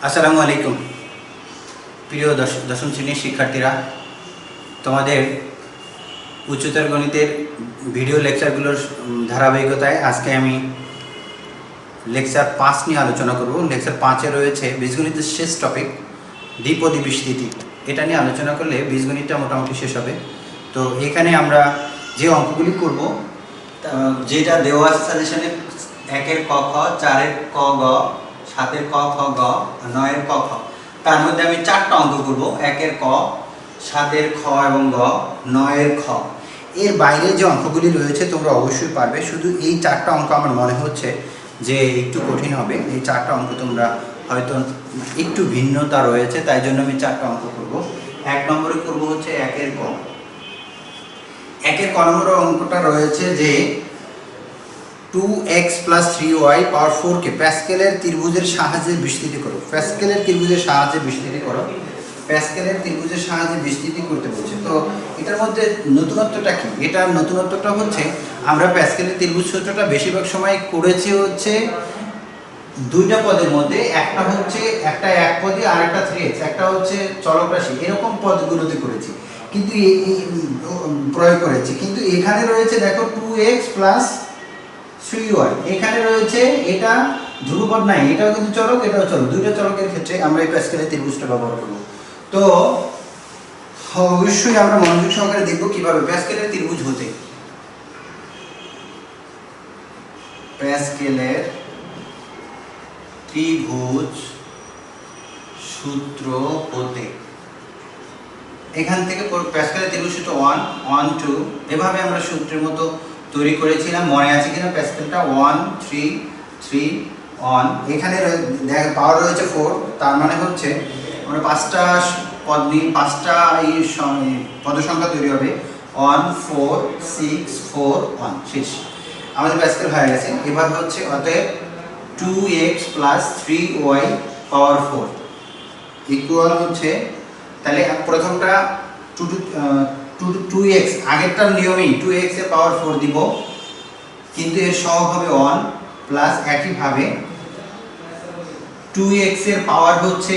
আসসালামু আলাইকুম প্রিয় দশম শ্রেণীর শিক্ষার্থীরা, তোমাদের উচ্চতর গণিতের ভিডিও লেকচারগুলোর ধারাবাহিকতায় আজকে আমি লেকচার 5 নিয়ে আলোচনা করব। লেকচার 5-এ রয়েছে বীজগণিতের শেষ টপিক দ্বিপদী বিস্তৃতি। এটা নিয়ে আলোচনা করলে বীজগণিতটা মোটামুটি শেষ হবে। তো এখানে আমরা যে অঙ্কগুলি করব, যেটা দেওয়া আছে সাজেশনে 1-এর ক খ, 4-এর ক গ, 7-এর ক খ গ, 9-এর ক খ, তার মধ্যে আমি 4টা অঙ্ক করব। 1-এর ক, 7-এর খ এবং গ, 9-এর খ। এর বাইরে যে অঙ্কগুলি রয়েছে তোমরা অবশ্যই পারবে, শুধু এই 4টা অঙ্ক আমার মনে হচ্ছে যে একটু কঠিন হবে। এই 4টা অঙ্ক তোমরা হয়তো একটু ভিন্নতা রয়েছে, তাই জন্য আমি 4টা অঙ্ক করব। 1 নম্বরে করব হচ্ছে 1-এর ক। 1-এর ক নম্বর অঙ্কটা রয়েছে যে 2x + 3y পাওয়ার 4 কে প্যাসকেলের ত্রিভুজের সাহায্যে বিস্তৃত করো। প্যাসকেলের ত্রিভুজের সাহায্যে বিস্তৃত করো। প্যাসকেলের ত্রিভুজের সাহায্যে বিস্তৃত করতে বলছে। তো এটার মধ্যে নতুনত্বটা কি? এটার নতুনত্বটা হচ্ছে আমরা প্যাসকেলের ত্রিভুজ সূত্রটা বেশিরভাগ সময় করেছি হচ্ছে দুইটা পদের মধ্যে, একটা হচ্ছে একটা এক পদী আর একটা 3x, একটা হচ্ছে চলক রাশি, এরকম পদগুলোতে করেছি, কিন্তু প্রয়োগ করেছি। কিন্তু এখানে রয়েছে দেখো 2x + 3y, এখানে রয়েছে এটা ধ্রুবপদ নাই, এটাও কিন্তু চলক, এটাও চলক, দুইটা চলকের ক্ষেত্রে আমরা এই প্যাসকেলের ত্রিভুজটা ব্যবহার করব। তো অবশ্যই আমরা মনোযোগ সহকারে দেখব কিভাবে প্যাসকেলের ত্রিভুজ হতে। প্যাসকেলের ত্রিভুজ সূত্র হতে, এখান থেকে প্যাসকেলের ত্রিভুজ সূত্র 1 1 2 এভাবে আমরা সূত্রের মতো তৈরি করেছিলাম। মনে আছে কিনা? প্যাসকেলটা 1 3 3 1, এখানে পাওয়ার রয়েছে 4, তার মানে হচ্ছে আমরা 5টা পদ নিয়ে 5টা পদ সংখ্যা তৈরি হবে। 1 4 6 4 1, শেষ। আমাদের প্যাসকেল হয়ে গেছে। এবার হচ্ছে অতএব 2x + 3y পাওয়ার 4 ইকুয়াল হচ্ছে, তাহলে প্রথমটা 2x, আগেরটার নিয়মেই 2x এর পাওয়ার 4 দিব, কিন্তু এর সহগ হবে 1, প্লাস একইভাবে 2x এর পাওয়ার হচ্ছে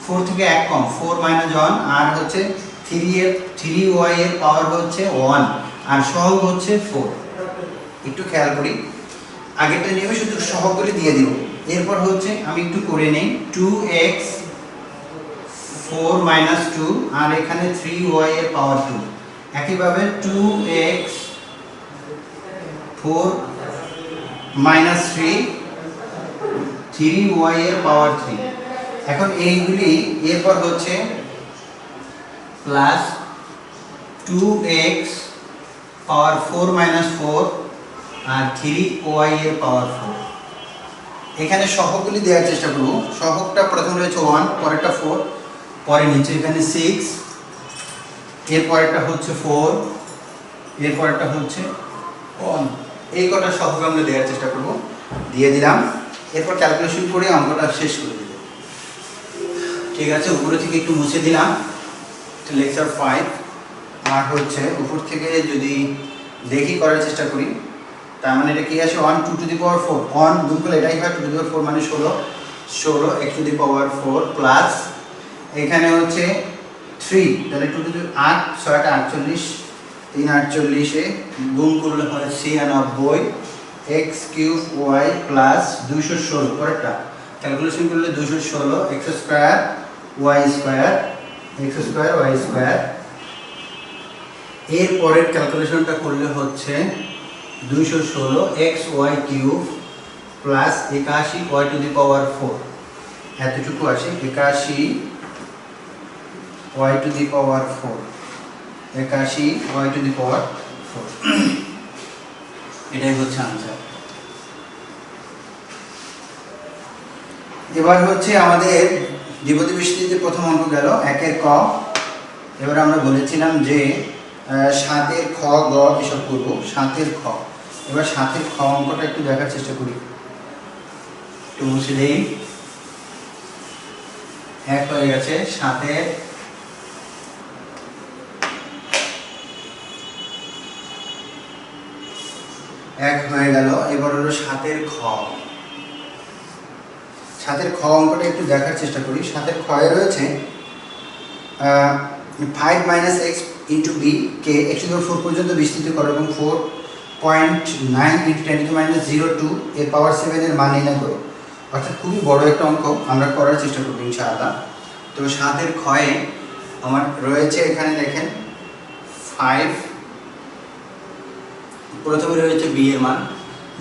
4 থেকে 1 কম, 4 - 1, আর হচ্ছে 3y এর পাওয়ার হচ্ছে 1 আর সহগ হচ্ছে 4। একটু খেয়াল করি, আগেরটা নিয়মে শুধু সহগগুলি দিয়ে দিব। এরপর হচ্ছে আমি একটু করে নেই, 2x 4 - 2 আর এখানে 3y এর পাওয়ার 2, একইভাবে 2x 4 - 3 3y এর পাওয়ার 3। এখন এইগুলি এরপর হচ্ছে প্লাস 2x পাওয়ার 4 - 4 আর 3y এর পাওয়ার 4। এখানে সহগগুলি দেওয়ার চেষ্টা করব। সহগটা প্রথম রয়েছে 1, পরেরটা 4, পরে নিচে এখানে 6, এর পরেরটা হচ্ছে 4, এর পরেরটা হচ্ছে 1। এই কটা সহগ আমরা দেওয়ার চেষ্টা করব। দিয়ে দিলাম। এরপর ক্যালকুলেশন করে অঙ্কটা শেষ করে দেব। ঠিক আছে, উপরে থেকে একটু মুছে দিলাম। লেকচার 5 আর হচ্ছে উপর থেকে যদি দেখি করার চেষ্টা করি, তার মানে এটা কি আসে 1 2 টু দি পাওয়ার 4, 1 গুণ করলে এটাই হয় 2 টু দি পাওয়ার 4 মানে 16 16 x two the power 4 plus এখানে হচ্ছে 3, তাহলে 2 টু দি 8 6 8 48 3 48 এ গুণ করলে হয় 96 x কিউব y প্লাস 216, পরেরটা ক্যালকুলেশন করলে 216 x square y square x square y square. এর পরের ক্যালকুলেশনটা করলে হচ্ছে 216 xy cube plus 81 y to the power 4, এতটুকু আসে 81 y to the power 4, 81 y to the power 4। এটাই হচ্ছে আনসার। এবার হচ্ছে আমাদের দ্বিপদী বিস্তৃতিতে প্রথম অঙ্ক গেল 1-এর ক। এবার আমরা বলেছিলাম যে 7-এর খ গ এসব করব। 7-এর খ, এবার 7-এর খ অঙ্কটা একটু দেখার চেষ্টা করি। একটু মুছে দেই। 1 হয়ে গেছে, 7-এর এক হয়ে গেল। এবার হলো 7-এর খ। সাতের খ অঙ্কটা একটু দেখার চেষ্টা করি। সাতের খয়ে রয়েছে 5 মাইনাস এক্স ইন্টু বি কে এক্স টু 4 পর্যন্ত বিস্তৃত করো এবং 4.9 ইন্টু 10 টু মাইনাস 0.2 এর পাওয়ার 7 এর মান নির্ণয় করো। অর্থাৎ খুবই বড় একটা অঙ্ক আমরা করার চেষ্টা করব ইনশাআল্লাহ। তো সাতের খয়ে আমার রয়েছে এখানে দেখেন 5, প্রথমে রয়েছে বি এর মান,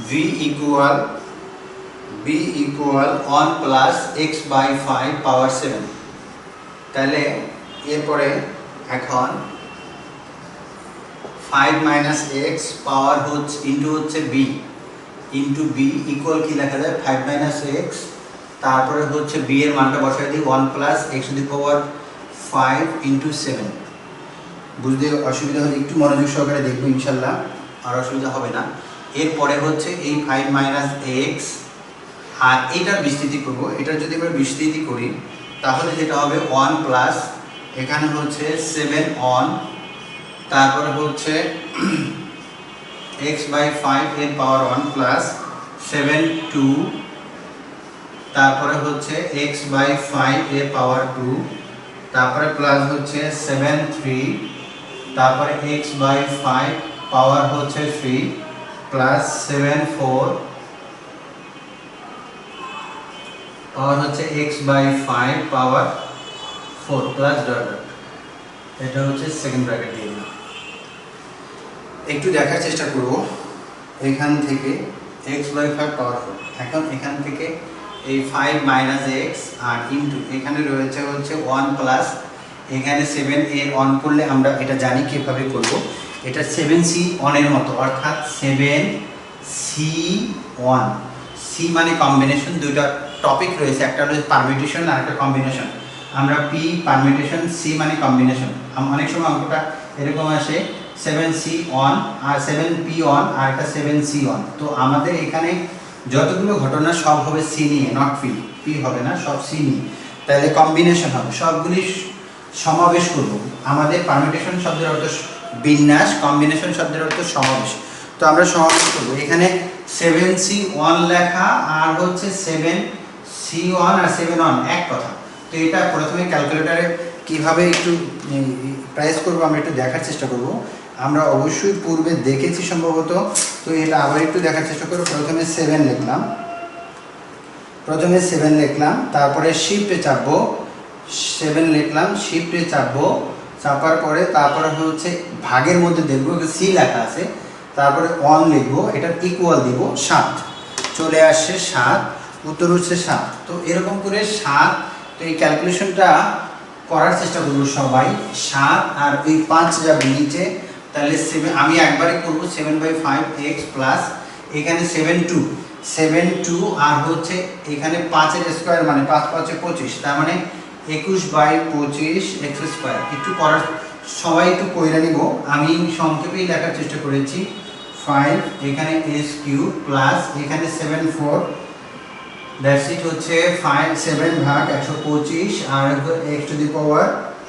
B equal 1 plus x by 5 power 7। তাহলে এরপরে এখন 5 মাইনাস এক্স পাওয়ার হচ্ছে ইন্টু বি ইকুয়াল কি লেখা যায় 5 মাইনাস এক্স, তারপরে হচ্ছে বি এর মানটা বসাই দিই 1 plus x to the power 5 into 7। বুঝতে অসুবিধা হলে একটু মনোযোগ সহকারে দেখবো ইনশাল্লাহ, আর অসুবিধা হবে না। এরপরে হচ্ছে এই 5 মাইনাস এক্স, আর এইটার বিস্তৃতি করব। এটার যদি আমরা বিস্তৃতি করি তাহলে যেটা হবে 1 প্লাস এখানে হচ্ছে 7 অন, তারপরে হচ্ছে এক্স বাই 5 এর পাওয়ার 1 প্লাস 7 2, তারপরে হচ্ছে এক্স বাই 5 এর পাওয়ার 2, তারপরে প্লাস হচ্ছে 7 3, তারপরে এক্স বাই 5 পাওয়ার হচ্ছে 3 প্লাস 7 4 পাওয়ার হচ্ছে x by 5 power 4 plus dot dot. এটা হচ্ছে সেকেন্ড ব্র্যাকেট দিয়ে দিলাম। একটু দেখার চেষ্টা করব এখান থেকে এক্স বাই 5 পাওয়ার 4। এখন এখান থেকে এই 5 মাইনাস এক্স আর ইন্টু এখানে রয়েছে হচ্ছে 1 প্লাস এখানে 7 এ অন করলে আমরা এটা জানি কীভাবে করব। এটা 7c অনের মতো, অর্থাৎ 7c1। সি মানে কম্বিনেশন, দুইটা টপিক রয়েছে, একটা হলো পারমিউটেশন আর একটা কম্বিনেশন। আমরা পি পারমিউটেশন, সি মানে কম্বিনেশন। অনেক সময় অঙ্কটা এরকম আসে 7c on R 7p on আর একটা 7c অন। তো আমাদের এখানে যতগুলো ঘটনা সব হবে সি নিয়ে, নট পি, পি হবে না, সব সি নিয়ে। তাহলে কম্বিনেশন হবে, সবগুলি সমাবেশ করব। আমাদের পারমিউটেশন শব্দের অর্থ বিন্যাস, কম্বিনেশন শব্দের অর্থ সমাবেশ। তো আমরা সমাবেশ করবো। এখানে 7c1 লেখা আর হচ্ছে 7c1 আর 7 এক কথা। তো এটা প্রথমে ক্যালকুলেটরে কিভাবে একটু প্রাইস করবো আমরা একটু দেখার চেষ্টা করব। আমরা অবশ্যই পূর্বে দেখেছি সম্ভবত, তো এটা আবার একটু দেখার চেষ্টা করব। প্রথমে 7 লিখলাম, তারপরে শিফটে চাপবো, 7 লিখলাম, শিফটে চাপবো, চাপার পরে তারপরে হচ্ছে ভাগের মধ্যে দেখবো সি লেখা আছে, তারপরে 1 লিখবো, এটা ইকুয়াল দিব 7, চলে আসছে 7, উত্তর হচ্ছে 7। তো এরকম করে 7, তো এই ক্যালকুলেশনটা করার চেষ্টা করবো সবাই। 7 আর এই 5 যাবে নিচে, তাহলে 7 আমি একবারে করবো 7/5 এক্স প্লাস এখানে 7 2 আর হচ্ছে এখানে 5 এর স্কোয়ার মানে 5 5 25, তার মানে 21/25 এক্স স্কোয়ার। একটু করার সবাই একটু কইরা নিব, আমি সংক্ষেপেই লেখার চেষ্টা করেছি। 5 এখানে এস কিউ প্লাস এখানে 7 4, দ্যাটস ইট হচ্ছে 5 7 ভাগ 125 আর x to the power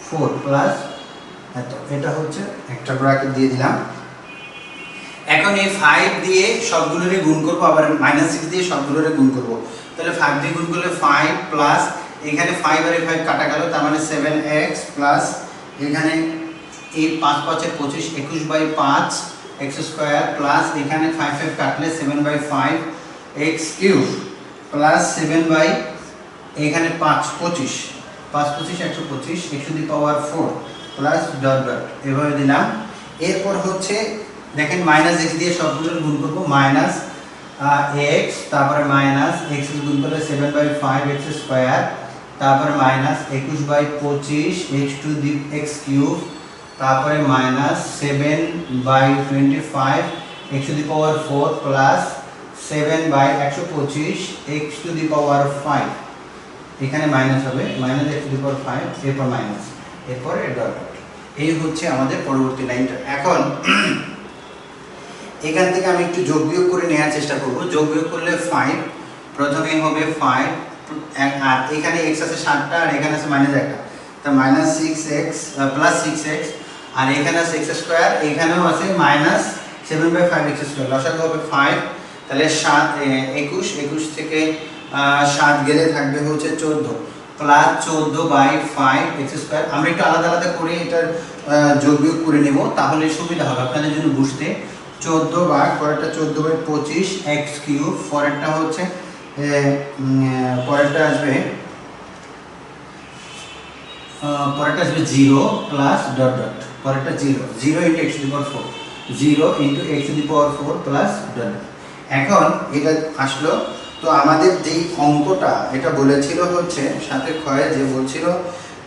4 plus এত। এটা হচ্ছে একটা ব্র্যাকেট দিয়ে দিলাম। এখন এই 5 দিয়ে সবগুলোরে গুণ করব, আবার -6 দিয়ে সবগুলোরে গুণ করব। তাহলে 5 দিয়ে গুণ করলে 5 প্লাস এখানে 5 আর 5 কাটা গেল, তার মানে 7x প্লাস এখানে এই 5 5 25 21/5 এক্স স্কোয়ার প্লাস এখানে 5 5 কাটলে 7/5 এক্স কিউব প্লাস 7 বাই এখানে 5 25 125 x to the power 4 plus dot dot এভাবে দিলাম। এরপর হচ্ছে দেখেন মাইনাস এক্স দিয়ে সবগুলোর গুণ করব, মাইনাস এক্স, তারপরে মাইনাস এক্স গুণ করলে 7/5 এক্স স্কোয়ার, তারপরে minus 21/25 x to the x cube, তারপরে minus 7/25 x to the power 4 plus 7/125 x to the power 5। এখানে মাইনাস হবে, minus x to the power 5, এরপর মাইনাস, এরপর ডট। এই হচ্ছে আমাদের পরবর্তী লাইনটা। এখন এখান থেকে আমি একটু যোগ বিয়োগ করে নেওয়ার চেষ্টা করব। যোগ বিয়োগ করলে 5, প্রথমে হবে 5 আর এখানে x আছে 7টা আর এখানে আছে -1টা, তা -6x প্লাস 6x আর এখানে আছে x স্কয়ার, এখানেও আছে -7/5 x স্কয়ার, লসাগু হবে 5। তাহলে 7 21 থেকে 7 গেলে থাকবে হচ্ছে 14 প্লাস 14/5 x²। আমরা একটু আলাদা আলাদা করে এটার যোগ বিয়োগ করে নেব, তাহলে সুবিধা হবে আপনাদের জন্য বুঝতে। 14 ভাগ পরেরটা 14/25 x³ পরেরটা হচ্ছে পরেরটা আসবে 0 প্লাস ডট ডট পরেরটা 0 × x⁴ 0 × x⁴ প্লাস ডট। এখন এটা আসলো, তো আমাদের যেই অঙ্কটা এটা বলেছিল হচ্ছে সাথে ক্ষয়ে যে বলছিল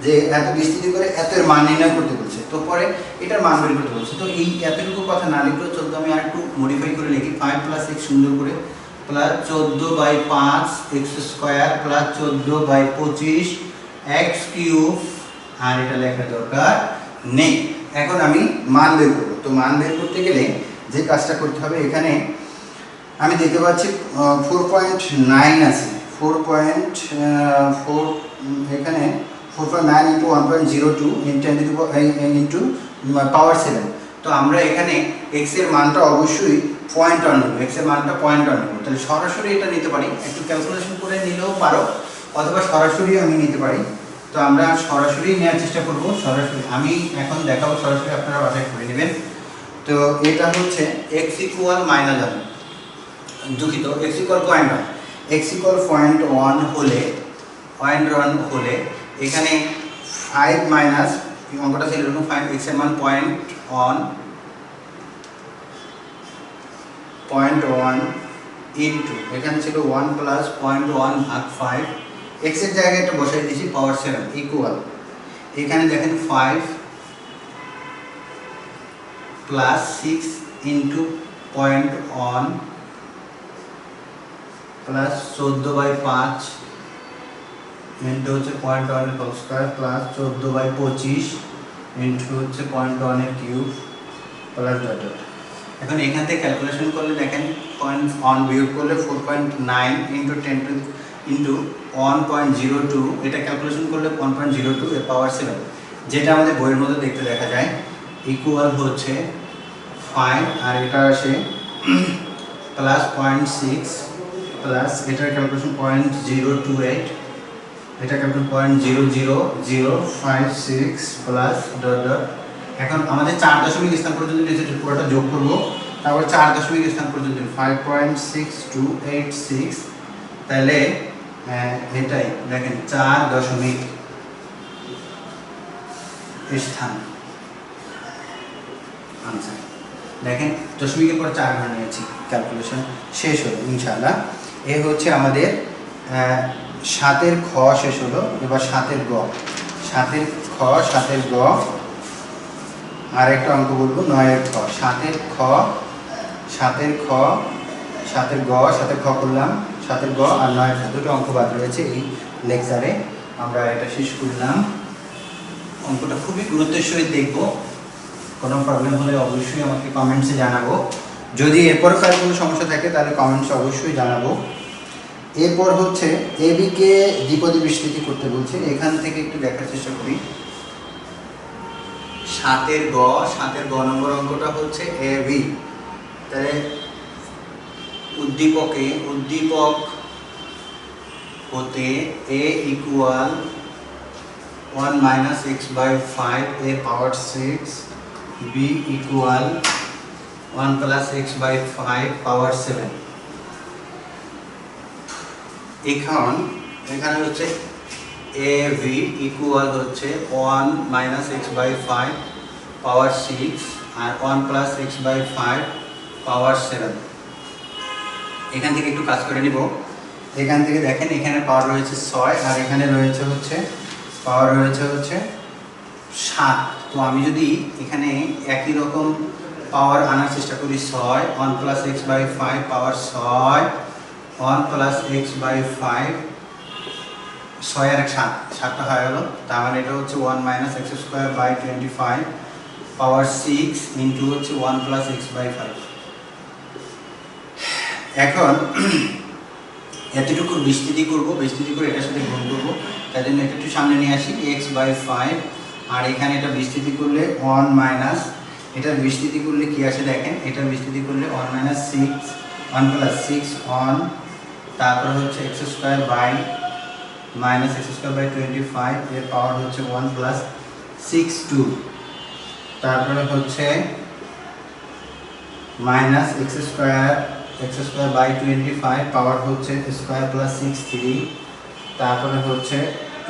যে এত বিস্তৃতি করে এত এর মান নির্ণয় করতে বলছে, তো পরে এটার মান বের করতে বলছে। তো এই এতটুকু কথা না লিখলেও চলতো, আমি আর একটু মডিফাই করে লিখি 5 + x সুন্দর করে প্লাস 14/5 x² প্লাস 14/25 x³ আর এটা লেখার দরকার নেই। এখন আমি মান বের করব। তো মান বের করতে গেলে যে কাজটা করতে হবে, এখানে আমি দেখতে পাচ্ছি 4.9 আছে, 4.4 এখানে 4.9 × 1.02 ইন্টু পাওয়ার 7। তো আমরা এখানে x এর মানটা অবশ্যই 0.1 নেব, x এর মানটা 0.1 নেব। তাহলে সরাসরি এটা নিতে পারি, একটু ক্যালকুলেশন করে নিলেও পারো, অথবা সরাসরি আমি নিতে পারি। তো আমরা সরাসরি নেওয়ার চেষ্টা করব। সরাসরি আমি এখন দেখাবো, সরাসরি আপনারা বাছাই করে নেবেন। তো এটা হচ্ছে x = -1, দুঃখিত, x = 0.1, x = 0.1 হলে এখানে 5 মাইনাস অঙ্কটা ছিল এরকম 5 x এর মান 0.1 ইনটু এখানে ছিল 1 প্লাস 0.1 ভাগ 5 x এর জায়গায় একটা বসাই দিয়েছি পাওয়ার 7 ইকুয়াল এখানে দেখেন 5 প্লাস 6 ইনটু 0.1 প্লাস 14/5 ইনটু হচ্ছে 0.1 এর হোল স্কয়ার প্লাস 14/25 ইনটু হচ্ছে 0.1 এর কিউব প্লাস ডট ডট। এখন এখান থেকে ক্যালকুলেশন করলে দেখেন 0.1 বিয়োগ করলে 4.9 ইনটু 10 ইনটু 1.02, এটা ক্যালকুলেশন করলে 1.02 এর পাওয়ার 7, যেটা আমাদের বইয়ের মধ্যে দেখতে দেখা যায়, ইকুয়াল হচ্ছে 5 আর এটা আসে প্লাস 0.6 প্লাস এটার ক্যালকুলেশন 0.028, এটা ক্যালকুলেশন 0.00056 প্লাস ডট ডট। এখন আমাদের 4 দশমিক স্থান পর্যন্ত নিচে পুরোটা যোগ করব, তারপর 4 দশমিক স্থান পর্যন্ত 5.6286, তাহলে এটাই দেখেন 4 দশমিক স্থান আনসার। দেখেন দশমিকের পর 4 ঘর নিয়েছি, ক্যালকুলেশন শেষ হলো ইনশাআল্লাহ। এই হচ্ছে আমাদের 7 খ শেষ হলো, এবার 7 গ। 7 গ আর একটা অঙ্ক বলবো 9 খ। 7 খ 7 গ করলাম, 7 গ আর 9 খ, দুটো অঙ্ক বাদ রয়েছে এই লেকচারে, আমরা এটা শেষ করলাম। অঙ্কটা খুবই গুরুত্বের সহিত দেখব, কোনো প্রবলেম হলে অবশ্যই আমাকে কমেন্টসে জানাবো। যদি এরপরও কার কোনো সমস্যা থাকে তাহলে কমেন্টসে অবশ্যই জানাবো। এরপর হচ্ছে এবিকে দ্বিপদী বিস্তৃতি করতে বলছে, এখান থেকে একটু দেখার চেষ্টা করি। 7 গ নম্বর অঙ্কটা হচ্ছে এবি, তাহলে উদ্দীপক হতে a equal 1 minus x/5 a power 6, b equal 1 plus x/5 পাওয়ার 7। এখানে হচ্ছে ab ইকুয়াল হচ্ছে 1 মাইনাস x/5 পাওয়ার 6 আর 1 প্লাস x/5 পাওয়ার 7। এখান থেকে একটু কাজ করে নিব। এখান থেকে দেখেন এখানে পাওয়ার রয়েছে 6 আর এখানে রয়েছে হচ্ছে পাওয়ার রয়েছে হচ্ছে 7। তো আমি যদি এখানে একই রকম পাওয়ার আনার চেষ্টা করি 6, 1 প্লাস x/5 পাওয়ার 6, 1 প্লাস x/5, 6 আর 7টা হয়ে গেল, তার মানে এটা হচ্ছে 1 মাইনাস x²/25 পাওয়ার 6 ইন্টু হচ্ছে 1 প্লাস x/5। এখন এতটুকু বিস্তৃতি করব, বিস্তৃতি করে এটার সাথে গুণ করবো, তাই জন্য এটা একটু সামনে নিয়ে আসি x/5, আর এখানে এটা বিস্তৃতি করলে 1 মাইনাস, এটার বিস্তৃতি করলে কি আসে দেখেন, এটার বিস্তৃতি করলে 1 মাইনাস 6, 1 প্লাস 6, 1 তারপরে হচ্ছে x square by minus x square by 25 এর পাওয়ার হচ্ছে 1 প্লাস 6 2, তারপরে হচ্ছে মাইনাস এক্স স্কোয়ার বাই 25 পাওয়ার হচ্ছে স্কোয়ার প্লাস 6 3, তারপরে হচ্ছে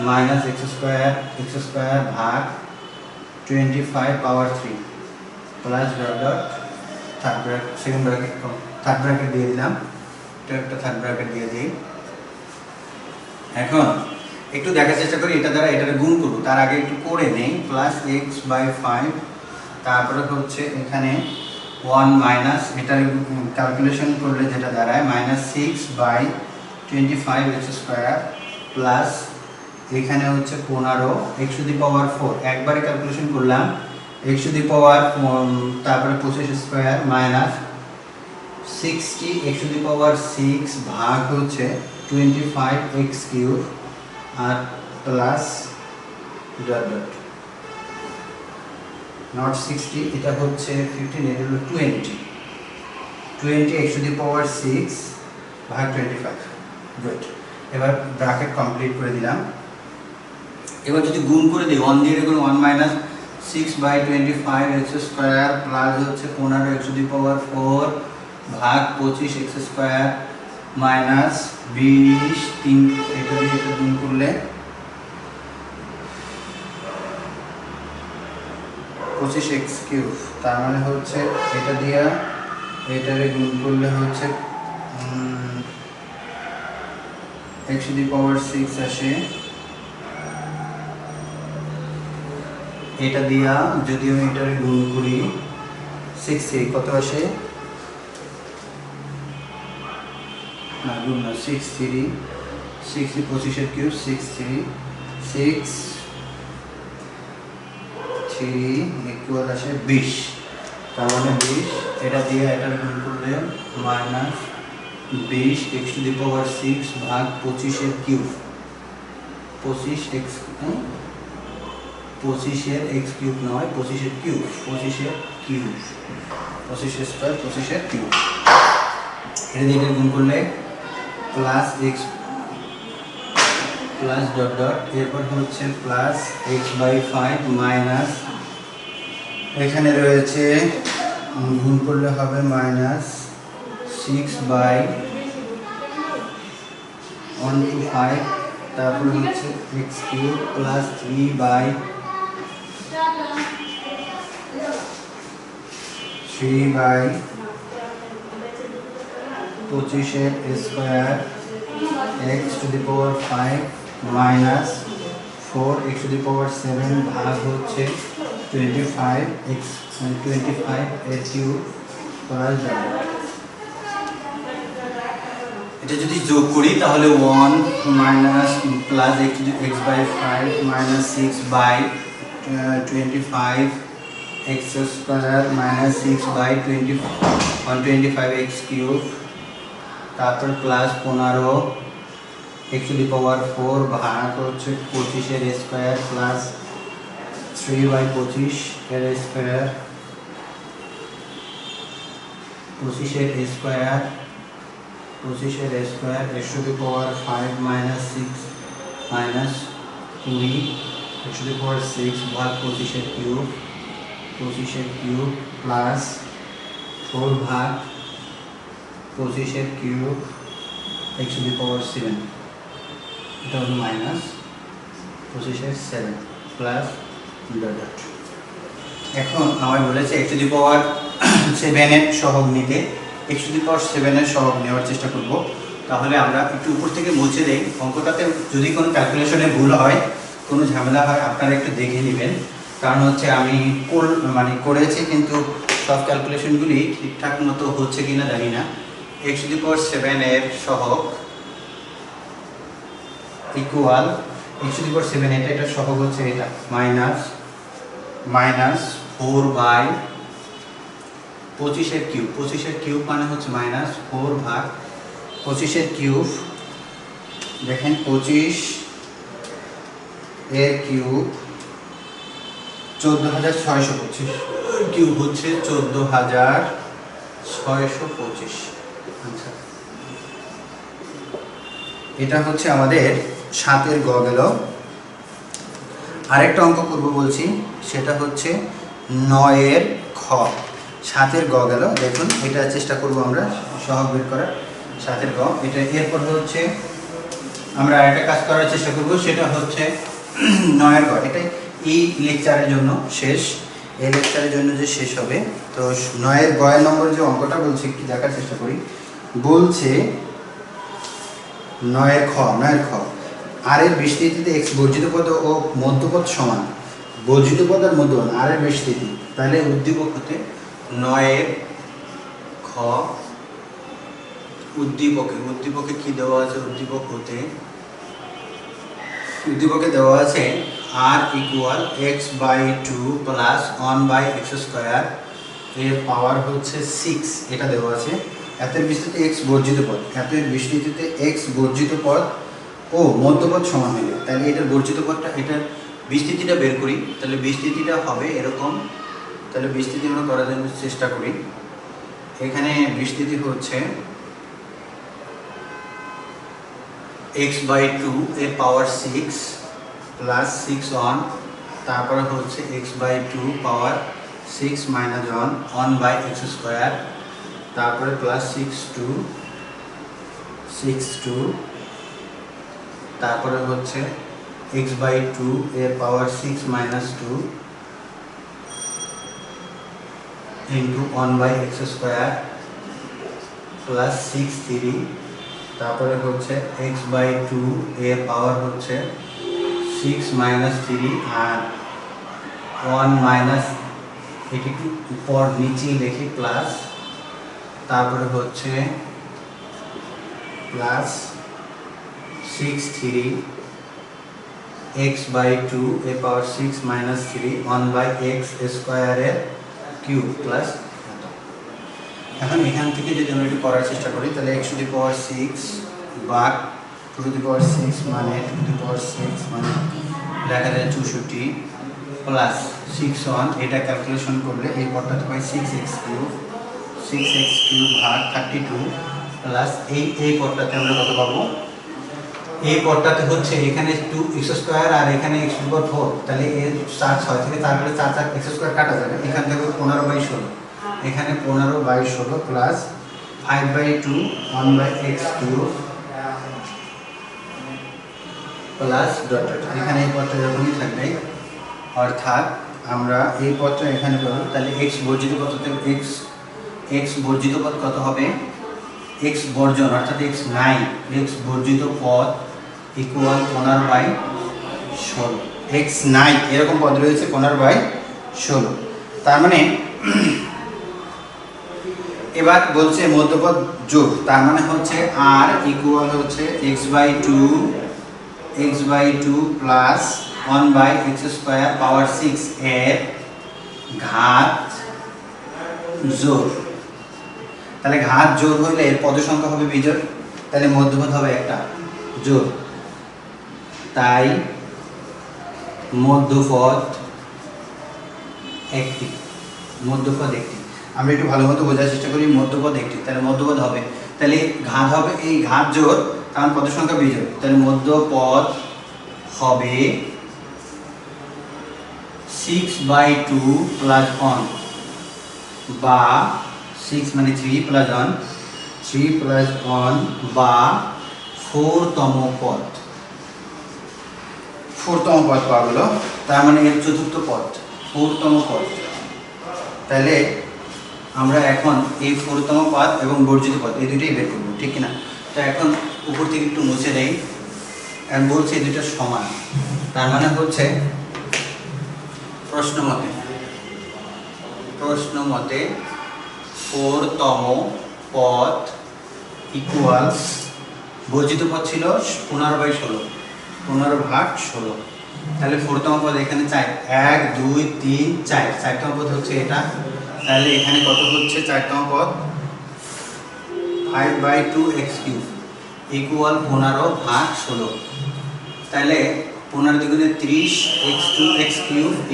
মাইনাস এক্স স্কোয়ার ভাগ 25 পাওয়ার 3 plus dot dot third bracket third bracket দিয়ে দিলাম, এটা একটা থার্ড ব্র্যাকেট দিয়ে দিই। এখন একটু দেখার চেষ্টা করি এটা দ্বারা এটাকে গুণ করব, তার আগে একটু করে নেই। প্লাস এক্স বাই 5, তারপরে হচ্ছে এখানে 1 মাইনাস এটার ক্যালকুলেশন করলে যেটা দাঁড়ায় minus 6 by 25 x square plus এখানে হচ্ছে 15 এক্স টু দি পাওয়ার 4, একবারে ক্যালকুলেশন করলাম এক্স টু দি পাওয়ার তারপরে 25 square minus 60 x to the power 6 ভাগ হচ্ছে 25 এক্স কিউব আর প্লাস ডট ডট নট 60, এটা হচ্ছে 15, এটা হলো 20 এক্স টু দি পাওয়ার 6 ভাগ 25। গুড, এবার ব্র্যাকেট কমপ্লিট করে দিলাম। এবার যদি গুণ করে দিই 1 দিয়ে গুণ 1 minus 6 by 25 x square plus হচ্ছে 15 এক্স টু দি পাওয়ার 4 ভাগ 25 এক্স স্কোয়ার মাইনাস 20 3, এটা দিয়ে এটা গুণ করলে 25 এক্স কিউব, তার মানে হচ্ছে এটা দিয়ে এটারে গুণ করলে হচ্ছে এক্স টু দি পাওয়ার 6 আসে। এটা দিয়া যদি আমি এটারে গুণ করি 6 3 কত আসে, না গুণ না 6 3 25 এর কিউব 6 3 ইকুয়াল আসে 20, তার মানে 20, এটা দিয়ে এটা গুণ করলে minus 20 x to the power 6 ভাগ 25 এর কিউব, 25 এক্স কিউব নয় 25 এর কিউব 25 স্কোয়ার 25 এর কিউব, এটা দিয়ে এটা গুণ করলে plus x plus dot dot এরপর হচ্ছে প্লাস এক্স বাই 5 মাইনাস এখানে রয়েছে গুণ করলে হবে মাইনাস 6 বাই 1 to 5, তারপর হচ্ছে এক্স কিউব প্লাস 3 বাই 25 এর square x to the power 5 minus 4 x to the power 7 ভাগ হচ্ছে 25 এর কিউব প্লাস ডট। এটা যদি যোগ করি তাহলে 1 minus plus x by 5 minus 6 by 25 x square minus 6 by 125 x cube, তারপর plus 15 x to the power 4 ভাগ হচ্ছে 25 এর স্কোয়ার প্লাস 3 বাই 25 এর স্কোয়ার 25 এর square x to the power 5 minus 6 minus 20 x to the power 6 ভাগ 25 এর cube plus 4 ভাগ 25 এর cube x to the power 7, এটা হলো মাইনাস 25 এর 7 প্লাস ডট ডট। এখন আমার বলেছে এক্স টু দি পাওয়ার 7 এর সহগ নিতে, এক্স টু দি পাওয়ার 7 এর সহগ নেওয়ার চেষ্টা করব। তাহলে আমরা একটু উপর থেকে মুছে দেই, অঙ্কটাতে যদি কোনো ক্যালকুলেশনে ভুল হয় কোনো ঝামেলা হয় আপনারা একটু দেখে নেবেন, কারণ হচ্ছে আমি করেছি কিন্তু সব ক্যালকুলেশনগুলি ঠিকঠাক মতো হচ্ছে কিনা জানি না। এক্স টু দি পাওয়ার 7 এর সহগ equal x to the power 7 এটা সহগ হচ্ছে এটা মাইনাস 4 বাই 25 এর কিউব, 25 এর কিউব মানে হচ্ছে মাইনাস 4 ভাগ 25 এর কিউব, দেখেন 25 এর কিউব 14,625 কিউব হচ্ছে 14,625। আচ্ছা এটা হচ্ছে আমাদের 7 গ গেল। আরেকটা অঙ্ক করব বলছি, সেটা হচ্ছে 9 খ। 7 গ গেল, দেখুন এটা চেষ্টা করব আমরা সহগ বের করার। 7 গ এটা। এরপর হচ্ছে আমরা আরেকটা কাজ করার চেষ্টা করব, সেটা হচ্ছে 9 গ। এটা এই লেকচারের জন্য শেষ, এই লেকচারের জন্য যে শেষ হবে। তো 9 গ নম্বর যে অঙ্কটা বলছে একটু দেখার চেষ্টা করি। বলছে 9 খ আর এর বিস্তৃতিতে x বর্জিত পদ ও মধ্যপদ সমান। বর্জিত পদ আর মধ্যপদ আর এর বিস্তৃতি, তাহলে উদ্দীপক হতে 9 খ উদ্দীপকে কি দেওয়া আছে? উদ্দীপকে দেওয়া আছে r equal x/2 plus 1/x² এর পাওয়ার হচ্ছে 6, এটা দেওয়া আছে। এতের বিস্তৃতিতে x বর্জিত পদ, এতের বিস্তৃতিতে x বর্জিত পদ ও মধ্যপদ সমান হইলে, তাহলে এটার বর্জিত পদটা, এটার বিস্তৃতিটা বের করি। তাহলে বিস্তৃতিটা হবে এরকম। তাহলে বিস্তৃতি আমরা করার জন্য চেষ্টা করি। এখানে বিস্তৃতি হচ্ছে x/2 এর পাওয়ার 6 প্লাস 6 1, তারপরে হচ্ছে x/2 পাওয়ার 6 মাইনাস 1/x², তারপরে প্লাস 6 2, তারপরে হচ্ছে x/2 এর পাওয়ার 6 মাইনাস 2 ইন্টু 1/x² প্লাস 6 3, তারপরে হচ্ছে x/2 এর পাওয়ার হচ্ছে 6 মাইনাস 3 আর 1 মাইনাস, এটি একটু উপর নিচেই লিখি প্লাস, তারপরে হচ্ছে প্লাস 6 3 x/2 এর পাওয়ার 6 মাইনাস 3 1/x² এর কিউব প্লাস। এখন এখান থেকে যদি আমরা একটু করার চেষ্টা করি, তাহলে x⁶ ভাগ 2⁶ মানে 2⁶ মানে দেখা যায় 64 প্লাস 6 1, এটা ক্যালকুলেশন করলে এই পদটাতে পাই 6x³ ভাগ 32 প্লাস এই পদটাতে আমরা কত পাবো? এই পদটাতে হচ্ছে এখানে 2x² আর এখানে x⁴, তাহলে এর 4 6 থেকে তারপরে 4 4 x² কাটা যাবে। এখান থেকে 15/16, এখানে 15/16 plus 5/2 1/x³ plus dot dot, এখানে এই পদটা এরকমই থাকবে। অর্থাৎ আমরা এই পদটা এখানে পাবো। তাহলে x বর্জিত পদ, x বর্জিত পদ কত হবে? x বর্জন অর্থাৎ x নাই, x বর্জিত পদ ইকুয়াল 15/16। x নাই এরকম পদ রয়েছে 15/16। তার মানে এবার বলছে মধ্যপদ যোগ, তার মানে হচ্ছে r ইকুয়াল হচ্ছে x/2 প্লাস 1/x² পাওয়ার 6 এর ঘাত জোড়। তাহলে ঘাত জোড় হইলে এর পদ সংখ্যা হবে বিজোড়, তাহলে মধ্যপদ হবে একটা জোড়, তাই মধ্যপদ একটি। আমরা একটু ভালো মতো বোঝার চেষ্টা করি। মধ্যপদ একটি, তাহলে মধ্যপদ হবে, তাহলে ঘাত হবে এই ঘাত জোড়, কারণ পদ সংখ্যা বিজোড়, তাহলে মধ্যপদ হবে 6/2 প্লাস 1 বা 6 মানে 3 প্লাস 1 বা 4তম পদ। 4তম পদ পাওয়া গেল, তার মানে এর চতুর্থ পদ 4তম পদ। তাহলে আমরা এখন এই 4তম পদ এবং বর্জিত পদ এই দুটোই বের করবো, ঠিক কিনা? তো এখন উপর থেকে একটু মুছে দেই। এখন বলছে এই দুটো সমান, তার মানে হচ্ছে প্রশ্ন মতে 4তম পদ ইকুয়ালস, বর্জিত পদ ছিল 15/16, 15/16। তাহলে 4তম পদ এখানে 4, 1 2 3 4, 4তম পদ হচ্ছে এটা। তাহলে এখানে কত হচ্ছে 4তম পদ? 5/2x³ equal 15/16। তাহলে 15 দ্বিগুণে 30, x²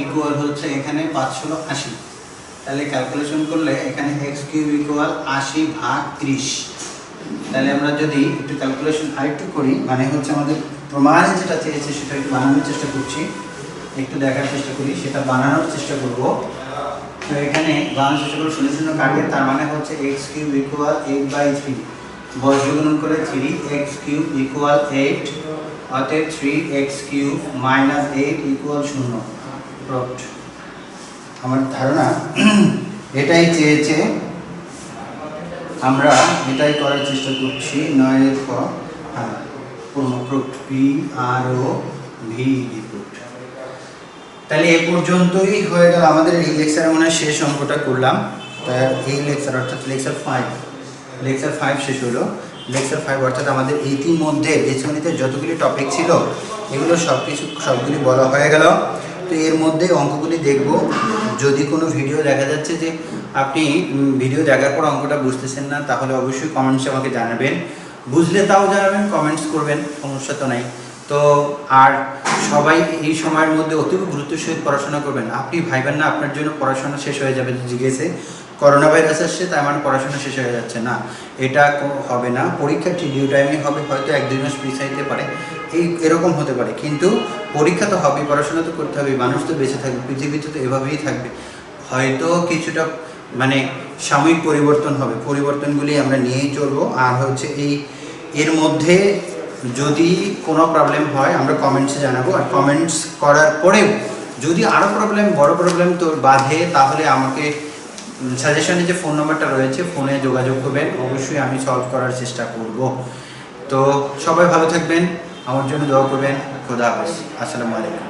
ইকুয়াল হচ্ছে এখানে 5 × 80। তাহলে ক্যালকুলেশন করলে এখানে x³ ইকুয়াল 80/30। তাহলে আমরা যদি একটু ক্যালকুলেশন আরেকটু করি, মানে হচ্ছে আমাদের প্রমাণে যেটা চেয়েছে সেটা একটু বানানোর চেষ্টা করছি, একটু দেখার চেষ্টা করি, সেটা বানানোর চেষ্টা করব। তো এখানে বানানোর চেষ্টা করব, 0 0 কাটে, তার মানে হচ্ছে x কিউব ইকুয়াল 8/3, বর্গ গুণন করে 3x কিউব ইকুয়াল 8, অতএব 3x cube minus 8 equal 0। Proofed. আমার ধারণা এটাই চেয়েছে, আমরা এটাই করার চেষ্টা করছি। 9 এর খ, হ্যাঁ পূর্ণ প্রুফড, PROV প্রুফড। তাহলে এ পর্যন্তই হয়ে গেল আমাদের এই লেকচারে, মনে হয় শেষ অঙ্কটা করলাম। তাই এই লেকচার অর্থাৎ লেকচার 5 শেষ হলো। লেকচার 5 অর্থাৎ আমাদের ইতিমধ্যে বেসগণিতের যতগুলি টপিক ছিল এগুলো সবগুলি বলা হয়ে গেল। তো এর মধ্যে অঙ্কগুলি দেখব। যদি কোনো ভিডিও দেখা যাচ্ছে যে আপনি ভিডিও দেখার পর অঙ্কটা বুঝতেছেন না, তাহলে অবশ্যই কমেন্টসে আমাকে জানাবেন। বুঝলে তাও জানাবেন, কমেন্টস করবেন, সমস্যা তো নাই। তো আর সবাই এই সময়ের মধ্যে অতীব গুরুত্বের সহিত পড়াশোনা করবেন। আপনি ভাইবেন না আপনার জন্য পড়াশোনা শেষ হয়ে যাবে, জিজ্ঞেসে করোনা ভাইরাস আসছে তাই আমার পড়াশোনা শেষ হয়ে যাচ্ছে না, এটা হবে না। পরীক্ষা ঠিক ডিউ টাইমে হবে, হয়তো 1-2 মাস পিছাইতে পারে, এরকম হতে পারে, কিন্তু পরীক্ষা তো হবে, পড়াশোনা তো করতে হবে, মানুষ তো বেঁচে থাকবে, পৃথিবীতে তো এভাবেই থাকবে। হয়তো কিছুটা মানে সাময়িক পরিবর্তন হবে, পরিবর্তনগুলি আমরা নিয়েই চলবো। আর হচ্ছে এর মধ্যে যদি কোনো প্রবলেম হয় আমরা কমেন্টসে জানাবো, আর কমেন্টস করার পরেও যদি আরও বড় প্রবলেম তো বাধে, তাহলে আমাকে সাজেশনে যে ফোন নাম্বারটা রয়েছে ফোনে যোগাযোগ করবেন, অবশ্যই আমি সলভ করার চেষ্টা করব। তো সবাই ভালো থাকবেন, আমার জন্য দোয়া করবেন। খোদা হাফেজ, আসসালামু আলাইকুম।